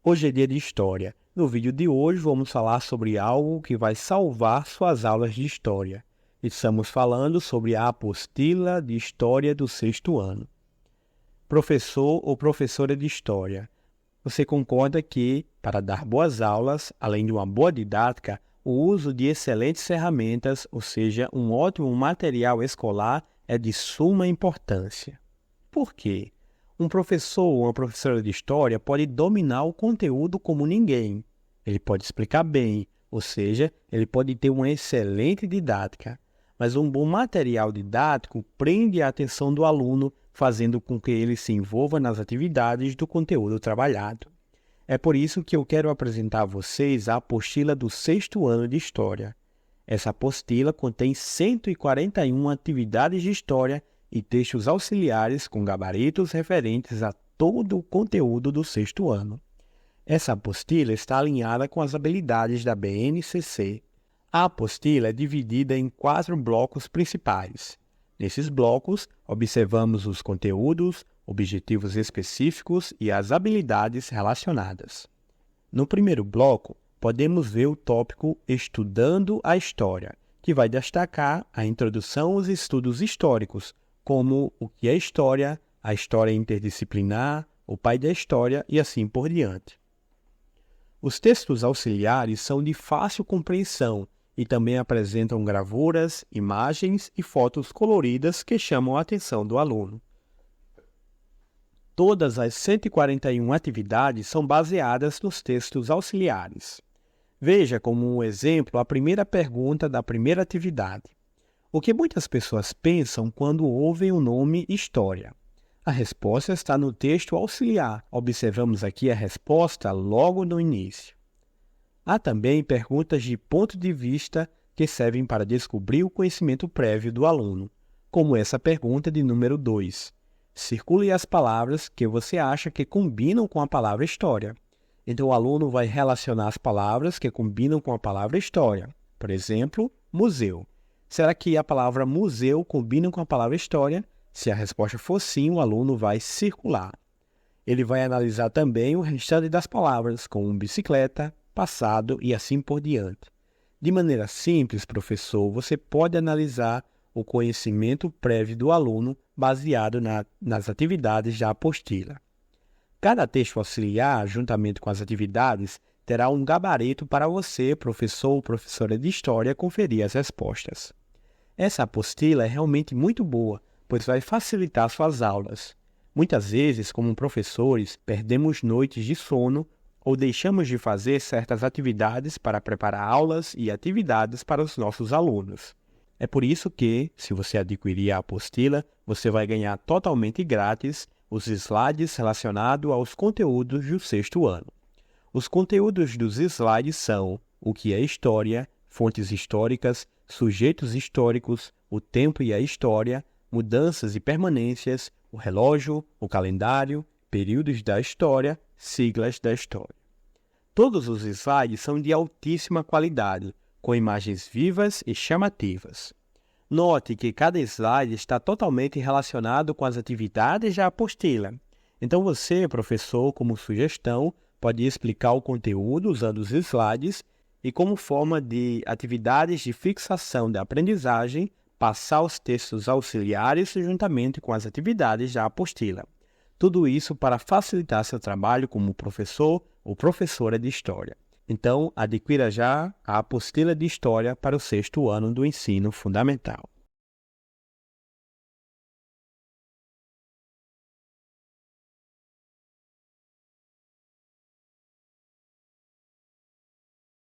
Hoje é dia de História. No vídeo de hoje vamos falar sobre algo que vai salvar suas aulas de História. Estamos falando sobre a apostila de História do sexto ano. Professor ou professora de História, você concorda que, para dar boas aulas, além de uma boa didática, o uso de excelentes ferramentas, ou seja, um ótimo material escolar, é de suma importância. Por quê? Um professor ou uma professora de História pode dominar o conteúdo como ninguém. Ele pode explicar bem, ou seja, ele pode ter uma excelente didática. Mas um bom material didático prende a atenção do aluno, fazendo com que ele se envolva nas atividades do conteúdo trabalhado. É por isso que eu quero apresentar a vocês a apostila do sexto ano de História. Essa apostila contém 141 atividades de História e textos auxiliares com gabaritos referentes a todo o conteúdo do sexto ano. Essa apostila está alinhada com as habilidades da BNCC. A apostila é dividida em 4 blocos principais. Nesses blocos, observamos os conteúdos, objetivos específicos e as habilidades relacionadas. No primeiro bloco, podemos ver o tópico Estudando a História, que vai destacar a introdução aos estudos históricos, como o que é história, a história interdisciplinar, o pai da história e assim por diante. Os textos auxiliares são de fácil compreensão e também apresentam gravuras, imagens e fotos coloridas que chamam a atenção do aluno. Todas as 141 atividades são baseadas nos textos auxiliares. Veja como um exemplo a primeira pergunta da primeira atividade. O que muitas pessoas pensam quando ouvem o nome História? A resposta está no texto auxiliar. Observamos aqui a resposta logo no início. Há também perguntas de ponto de vista que servem para descobrir o conhecimento prévio do aluno, como essa pergunta de número 2. Circule as palavras que você acha que combinam com a palavra História. Então, o aluno vai relacionar as palavras que combinam com a palavra História. Por exemplo, museu. Será que a palavra museu combina com a palavra história? Se a resposta for sim, o aluno vai circular. Ele vai analisar também o restante das palavras, como bicicleta, passado e assim por diante. De maneira simples, professor, você pode analisar o conhecimento prévio do aluno baseado nas atividades da apostila. Cada texto auxiliar, juntamente com as atividades, terá um gabarito para você, professor ou professora de História, conferir as respostas. Essa apostila é realmente muito boa, pois vai facilitar suas aulas. Muitas vezes, como professores, perdemos noites de sono ou deixamos de fazer certas atividades para preparar aulas e atividades para os nossos alunos. É por isso que, se você adquirir a apostila, você vai ganhar totalmente grátis os slides relacionados aos conteúdos do sexto ano. Os conteúdos dos slides são o que é história, fontes históricas, sujeitos históricos, o tempo e a história, mudanças e permanências, o relógio, o calendário, períodos da história, siglas da história. Todos os slides são de altíssima qualidade, com imagens vivas e chamativas. Note que cada slide está totalmente relacionado com as atividades da apostila. Então você, professor, como sugestão, pode explicar o conteúdo usando os slides e, como forma de atividades de fixação da aprendizagem, passar os textos auxiliares juntamente com as atividades da apostila. Tudo isso para facilitar seu trabalho como professor ou professora de História. Então, adquira já a apostila de História para o sexto ano do ensino fundamental.